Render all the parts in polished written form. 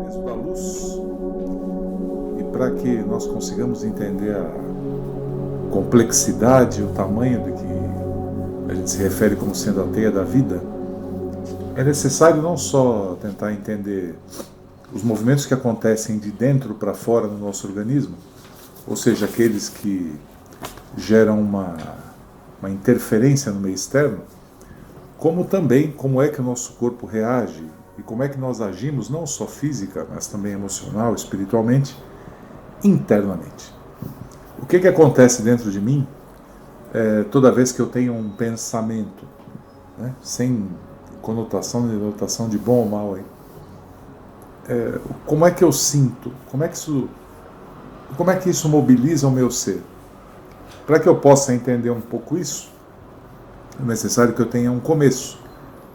peso da luz, e para que nós consigamos entender a complexidade, o tamanho do que a gente se refere como sendo a teia da vida, é necessário não só tentar entender os movimentos que acontecem de dentro para fora no nosso organismo, ou seja, aqueles que geram uma interferência no meio externo, como também como é que o nosso corpo reage e como é que nós agimos, não só física, mas também emocional, espiritualmente, internamente. O que acontece dentro de mim toda vez que eu tenho um pensamento, né, sem conotação, denotação de bom ou mal, aí, como é que eu sinto, como é que isso mobiliza o meu ser? Para que eu possa entender um pouco isso, é necessário que eu tenha um começo,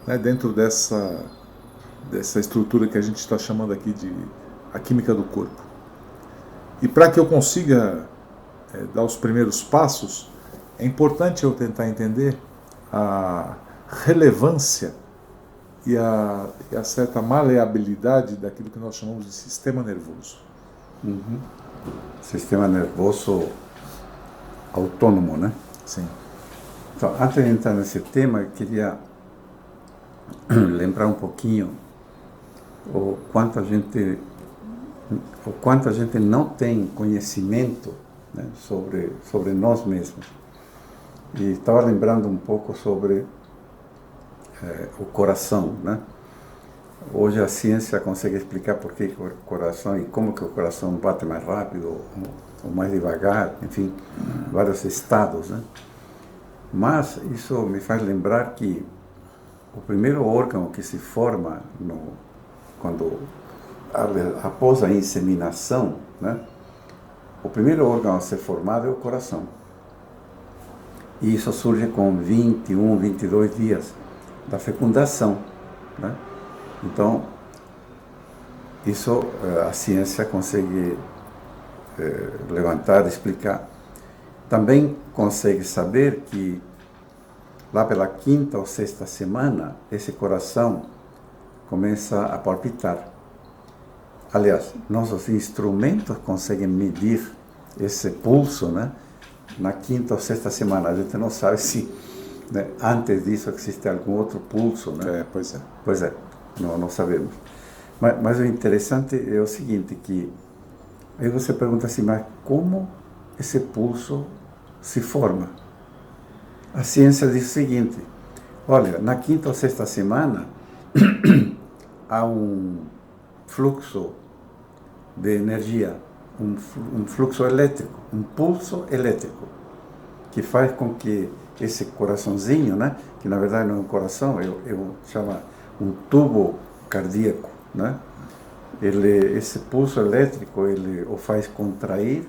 né, dentro dessa estrutura que a gente está chamando aqui de a química do corpo. E para que eu consiga dar os primeiros passos, é importante eu tentar entender a relevância e a certa maleabilidade daquilo que nós chamamos de sistema nervoso. Uhum. Sistema nervoso autônomo, né? Sim. Então, antes de entrar nesse tema, eu queria lembrar um pouquinho o quanto a gente não tem conhecimento, né, sobre nós mesmos. E estava lembrando um pouco sobre o coração, né? Hoje a ciência consegue explicar por que o coração e como que o coração bate mais rápido ou mais devagar, enfim, vários estados, né? Mas isso me faz lembrar que o primeiro órgão que se forma após a inseminação, né? O primeiro órgão a ser formado é o coração. E isso surge com 21, 22 dias da fecundação, né? Então, isso a ciência consegue levantar, explicar. Também consegue saber que lá pela quinta ou sexta semana, esse coração começa a palpitar. Aliás, nossos instrumentos conseguem medir esse pulso, né, na quinta ou sexta semana. A gente não sabe se, né, antes disso existe algum outro pulso, né? Pois é. Pois é, não sabemos. Mas o interessante é o seguinte, que aí você pergunta assim, mas como esse pulso se forma? A ciência diz o seguinte: olha, na quinta ou sexta semana há um fluxo de energia, um fluxo elétrico, um pulso elétrico, que faz com que esse coraçãozinho, né, que na verdade não é um coração, eu chamo um tubo cardíaco, né? Esse pulso elétrico, ele o faz contrair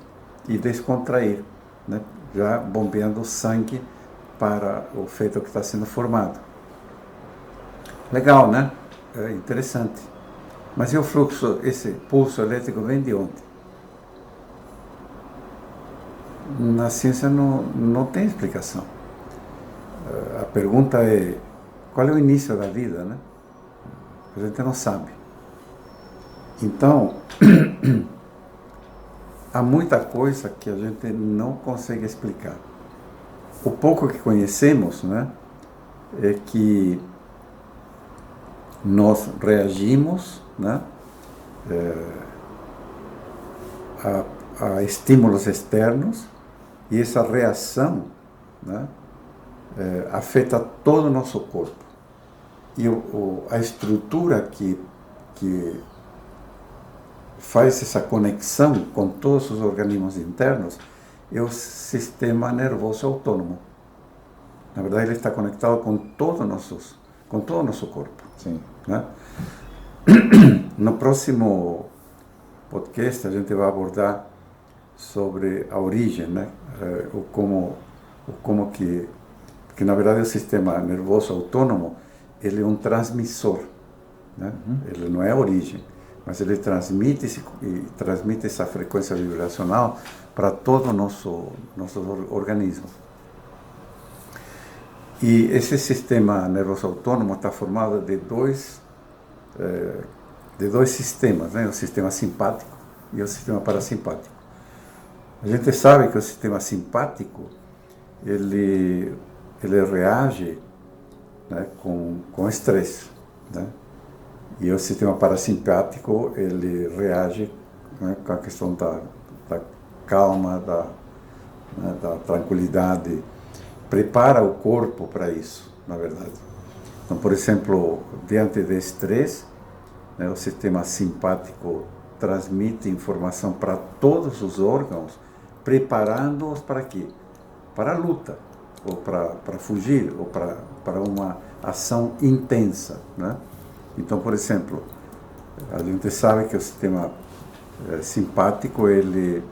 e descontrair, né, já bombeando sangue para o feto que está sendo formado. Legal, né? É interessante. Mas e o fluxo, esse pulso elétrico vem de onde? Na ciência não tem explicação. A pergunta é, qual é o início da vida, né? A gente não sabe. Então, há muita coisa que a gente não consegue explicar. O pouco que conhecemos, né, é que nós reagimos, né, a estímulos externos, e essa reação, né, afeta todo o nosso corpo. E a estrutura que faz essa conexão com todos os organismos internos é o sistema nervoso autônomo. Na verdade, ele está conectado com todo o nosso corpo. Sim. Né? No próximo podcast, a gente vai abordar sobre a origem, né? Porque na verdade o sistema nervoso autônomo, ele é um transmissor, né? Ele não é a origem, mas ele transmite essa frequência vibracional para todo o nosso organismo. E esse sistema nervoso autônomo está formado de de dois sistemas, né? O sistema simpático e o sistema parasimpático. A gente sabe que o sistema simpático ele reage, né, com estresse, né? E o sistema parasimpático ele reage, né, com a questão da calma, da tranquilidade, prepara o corpo para isso, na verdade. Então, por exemplo, diante de estresse, né, o sistema simpático transmite informação para todos os órgãos, preparando-os para quê? Para a luta, ou para fugir, ou para uma ação intensa, né? Então, por exemplo, a gente sabe que o sistema simpático, ele,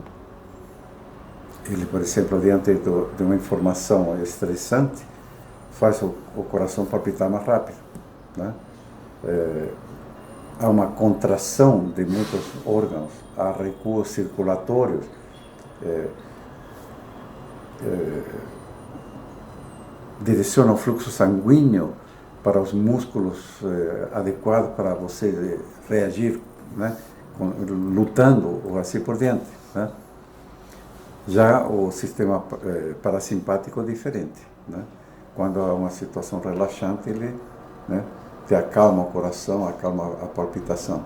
por exemplo, diante de uma informação estressante, faz o coração palpitar mais rápido, né? Há uma contração de muitos órgãos, há recuos circulatórios, direciona o fluxo sanguíneo para os músculos adequados para você reagir, né, lutando ou assim por diante, né? Já o sistema parasimpático é diferente, né? Quando há uma situação relaxante, ele, né, te acalma o coração, acalma a palpitação.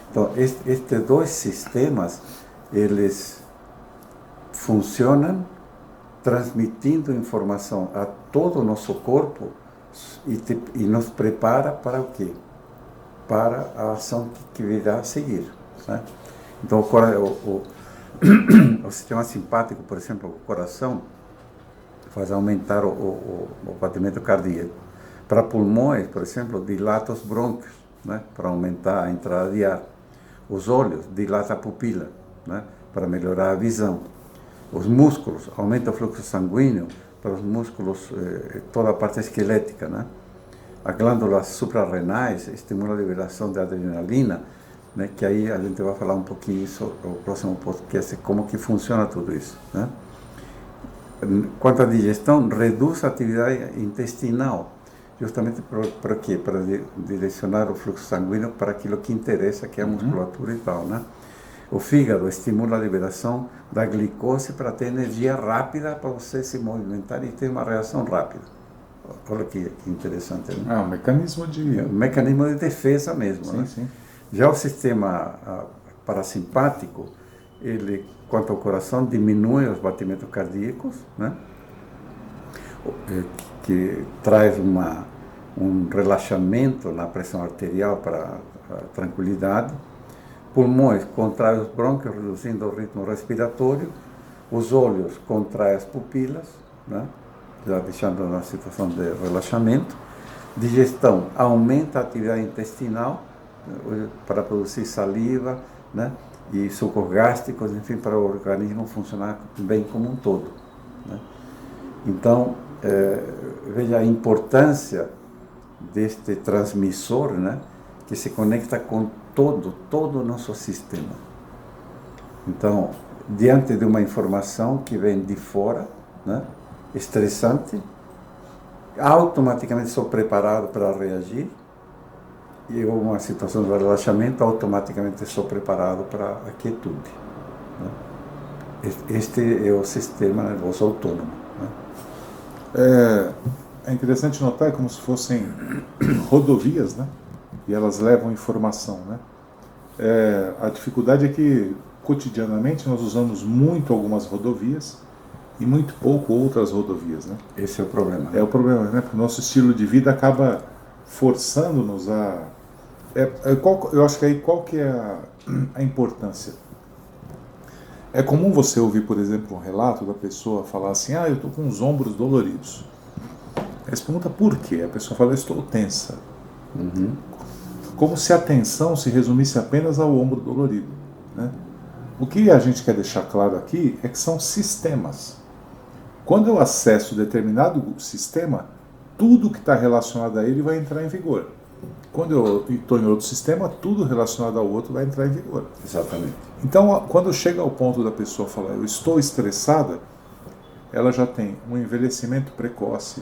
Então, estes dois sistemas, eles funcionam transmitindo informação a todo o nosso corpo e nos prepara para o quê? Para a ação que virá a seguir, né? Então, o sistema simpático, por exemplo, o coração, faz aumentar o batimento cardíaco. Para pulmões, por exemplo, dilata os brônquios, né, para aumentar a entrada de ar. Os olhos, dilata a pupila, né, para melhorar a visão. Os músculos, aumenta o fluxo sanguíneo para os músculos, toda a parte esquelética, né? As glândulas suprarrenais estimula a liberação de adrenalina, né, que aí a gente vai falar um pouquinho isso no próximo podcast, como que funciona tudo isso, né? Quanto à digestão, reduz a atividade intestinal, justamente para quê? Para direcionar o fluxo sanguíneo para aquilo que interessa, que é a musculatura e tal, né? O fígado estimula a liberação da glicose para ter energia rápida para você se movimentar e ter uma reação rápida. Olha que interessante, né? Um mecanismo de... Um mecanismo de defesa mesmo, sim, né? Sim. Já o sistema parasimpático, ele, quanto ao coração, diminui os batimentos cardíacos, né? Que traz um relaxamento na pressão arterial para a tranquilidade. Pulmões, contrai os brônquios, reduzindo o ritmo respiratório. Os olhos, contrai as pupilas, né, já deixando na situação de relaxamento. Digestão, aumenta a atividade intestinal para produzir saliva, né, e sucos gástricos, enfim, para o organismo funcionar bem como um todo, né? Então, veja a importância deste transmissor, né, que se conecta com todo o nosso sistema. Então, diante de uma informação que vem de fora, né, estressante, automaticamente sou preparado para reagir, e uma situação de relaxamento, automaticamente sou preparado para a quietude, né? Este é o sistema nervoso autônomo, né? É interessante notar como se fossem rodovias, né? E elas levam informação, né? A dificuldade é que cotidianamente nós usamos muito algumas rodovias e muito pouco outras rodovias, né? Esse é o problema. É o problema, né? Porque o nosso estilo de vida acaba forçando-nos a... eu acho que aí qual que é a importância? É comum você ouvir, por exemplo, um relato da pessoa falar assim: eu estou com os ombros doloridos. Aí você pergunta por quê? A pessoa fala: eu estou tensa. Como se a tensão se resumisse apenas ao ombro dolorido, né? O que a gente quer deixar claro aqui é que são sistemas. Quando eu acesso determinado sistema, tudo que está relacionado a ele vai entrar em vigor. Quando eu estou em outro sistema, tudo relacionado ao outro vai entrar em vigor. Exatamente. Então, quando chega ao ponto da pessoa falar: eu estou estressada, ela já tem um envelhecimento precoce,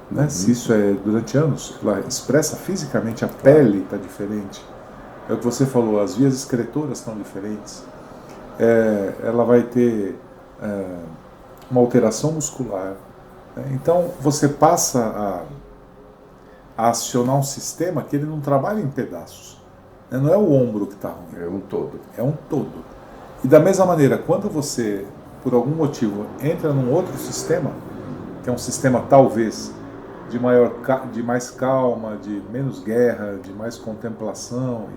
né? Se isso é durante anos, ela expressa fisicamente, a pele está diferente, É o que você falou, as vias excretoras estão diferentes. Ela vai ter uma alteração muscular. Então você passa a acionar um sistema que ele não trabalha em pedaços. Não é o ombro que está ruim. É um todo. É um todo. E da mesma maneira, quando você, por algum motivo, entra num outro sistema, que é um sistema talvez de mais calma, de menos guerra, de mais contemplação,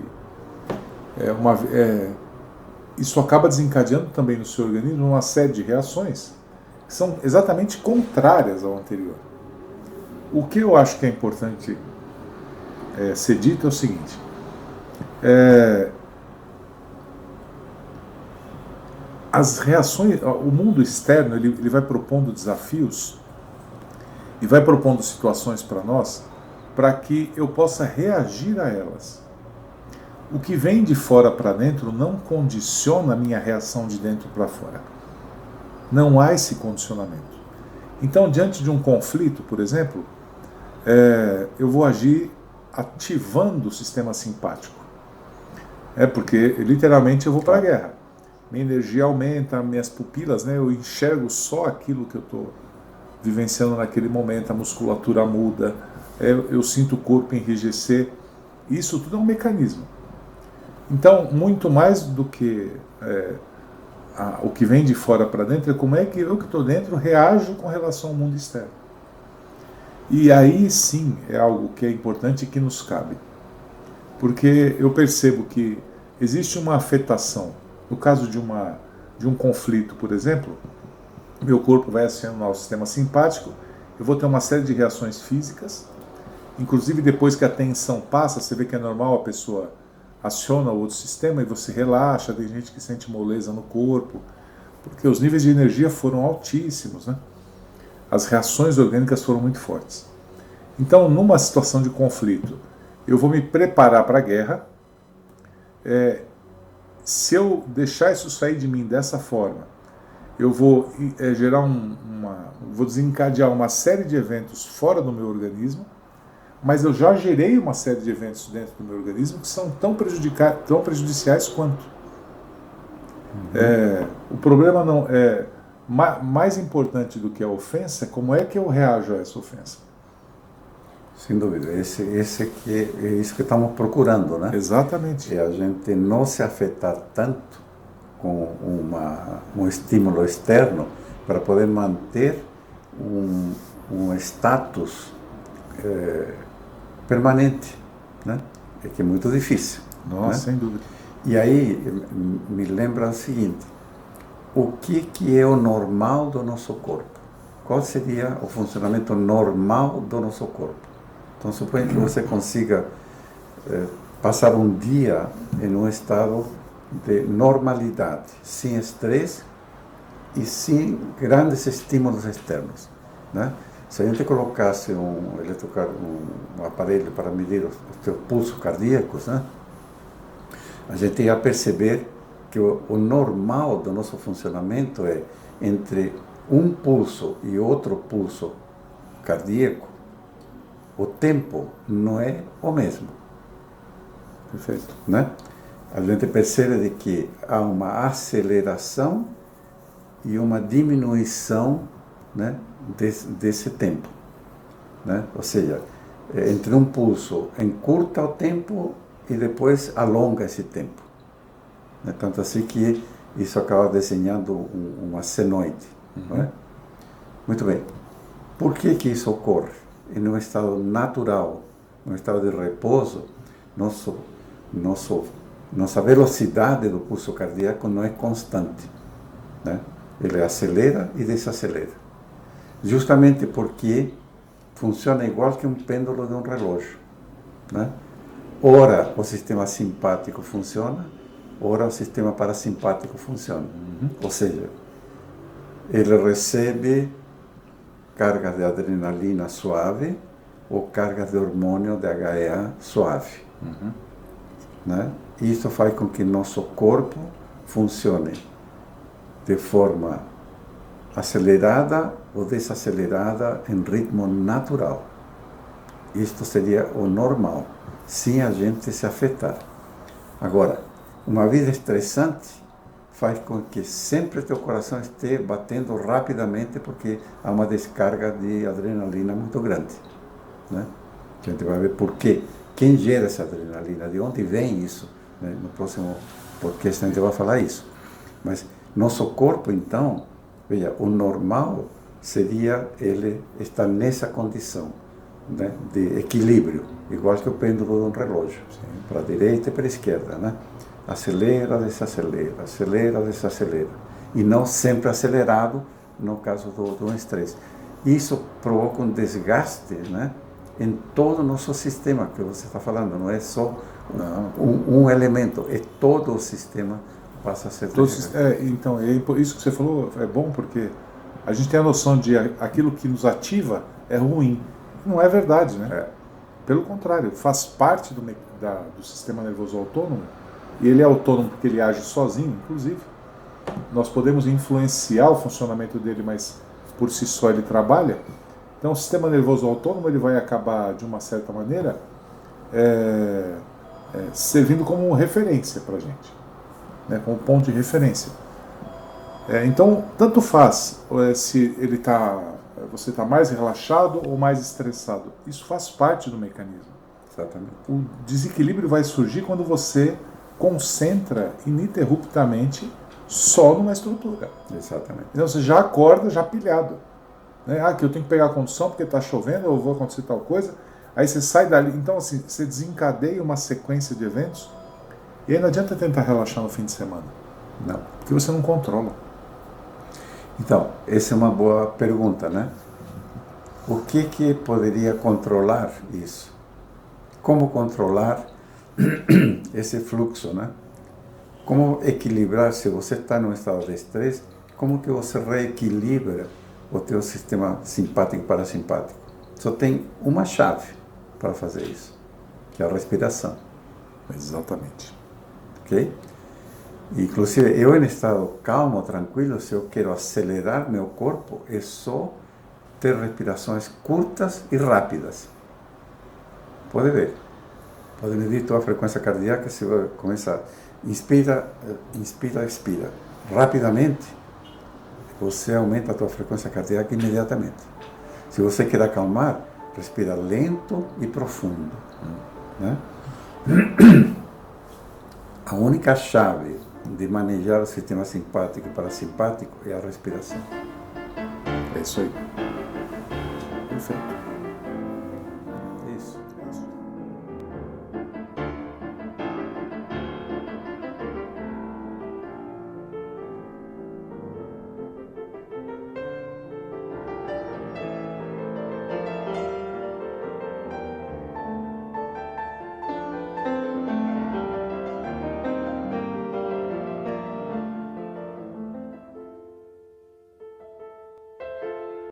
isso acaba desencadeando também no seu organismo uma série de reações que são exatamente contrárias ao anterior. O que eu acho que é importante ser dito é o seguinte: as reações, o mundo externo, ele vai propondo desafios e vai propondo situações para nós para que eu possa reagir a elas. O que vem de fora para dentro não condiciona a minha reação de dentro para fora. Não há esse condicionamento. Então, diante de um conflito, por exemplo, eu vou agir ativando o sistema simpático. Porque, literalmente, eu vou para a guerra. Minha energia aumenta, minhas pupilas, eu enxergo só aquilo que eu estou vivenciando naquele momento, a musculatura muda, eu sinto o corpo enrijecer. Isso tudo é um mecanismo. Então, muito mais do que o que vem de fora para dentro, é como é que eu que estou dentro reajo com relação ao mundo externo. E aí sim é algo que é importante e que nos cabe. Porque eu percebo que existe uma afetação. No caso de um conflito, por exemplo, meu corpo vai acionar o sistema simpático, eu vou ter uma série de reações físicas, inclusive depois que a tensão passa, você vê que é normal, a pessoa aciona o outro sistema e você relaxa, tem gente que sente moleza no corpo, porque os níveis de energia foram altíssimos, As reações orgânicas foram muito fortes. Então, numa situação de conflito, eu vou me preparar para a guerra. Se eu deixar isso sair de mim dessa forma, eu vou vou desencadear uma série de eventos fora do meu organismo, mas eu já gerei uma série de eventos dentro do meu organismo que são tão prejudiciais quanto. O problema não é mais importante do que a ofensa, como é que eu reajo a essa ofensa? Sem dúvida, esse é isso que estamos procurando, Exatamente. É a gente não se afetar tanto com um estímulo externo para poder manter um status permanente, É que é muito difícil. Nossa, sem dúvida. E aí me lembra o seguinte: o que é o normal do nosso corpo? Qual seria o funcionamento normal do nosso corpo? Então, suponha que você consiga passar um dia em um estado de normalidade, sem estresse e sem grandes estímulos externos, Se a gente colocasse um aparelho para medir os seus pulsos cardíacos, a gente ia perceber que o normal do nosso funcionamento é entre um pulso e outro pulso cardíaco, o tempo não é o mesmo. Perfeito. A gente percebe de que há uma aceleração e uma diminuição, desse tempo, Ou seja, entre um pulso encurta o tempo e depois alonga esse tempo. Tanto assim que isso acaba desenhando uma senoide. Muito bem. Por que isso ocorre? Em um estado natural, um estado de repouso, nossa velocidade do pulso cardíaco não é constante. Ele acelera e desacelera. Justamente porque funciona igual que um pêndulo de um relógio. Ora o sistema simpático funciona, ora o sistema parasimpático funciona. Ou seja, ele recebe cargas de adrenalina suave ou cargas de hormônio de HEA suave. Isso faz com que nosso corpo funcione de forma acelerada ou desacelerada em ritmo natural. Isto seria o normal, sem a gente se afetar. Agora, uma vida estressante faz com que sempre teu coração esteja batendo rapidamente, porque há uma descarga de adrenalina muito grande, né? A gente vai ver por quê. Quem gera essa adrenalina? De onde vem isso? Né? No próximo podcast a gente vai falar isso. Mas nosso corpo, então, veja, o normal seria ele estar nessa condição, né, de equilíbrio, igual que o pêndulo de um relógio, para a direita e para a esquerda, né? Acelera, desacelera, e não sempre acelerado no caso do estresse. Isso provoca um desgaste, né, em todo o nosso sistema que você está falando, não é só um elemento, é todo o sistema passa a ser então, isso que você falou é bom, porque a gente tem a noção de aquilo que nos ativa é ruim. Não é verdade, né? Pelo contrário, faz parte do sistema nervoso autônomo, e ele é autônomo porque ele age sozinho, inclusive. Nós podemos influenciar o funcionamento dele, mas por si só ele trabalha. Então o sistema nervoso autônomo ele vai acabar, de uma certa maneira, servindo como referência para a gente, né? Como ponto de referência. Então, tanto faz se você está mais relaxado ou mais estressado. Isso faz parte do mecanismo. Exatamente. O desequilíbrio vai surgir quando você concentra ininterruptamente só numa estrutura. Exatamente. Então você já acorda já pilhado, né? Que eu tenho que pegar a condução porque está chovendo ou vou acontecer tal coisa. Aí você sai dali. Então assim, você desencadeia uma sequência de eventos e aí não adianta tentar relaxar no fim de semana. Não. Porque você não controla. Então, essa é uma boa pergunta, né? O que poderia controlar isso? Como controlar esse fluxo, né? Como equilibrar, se você está num estado de estresse, como que você reequilibra o teu sistema simpático e parasimpático? Só tem uma chave para fazer isso, que é a respiração. Exatamente. Ok? Inclusive, eu em estado calmo, tranquilo, se eu quero acelerar meu corpo, é só ter respirações curtas e rápidas. Pode ver. Pode medir tua frequência cardíaca, se você começa, inspira, expira. Rapidamente, você aumenta a tua frequência cardíaca imediatamente. Se você quer acalmar, respira lento e profundo, né? A única chave de manejar o sistema simpático e parasimpático é a respiração. É isso aí. Perfeito.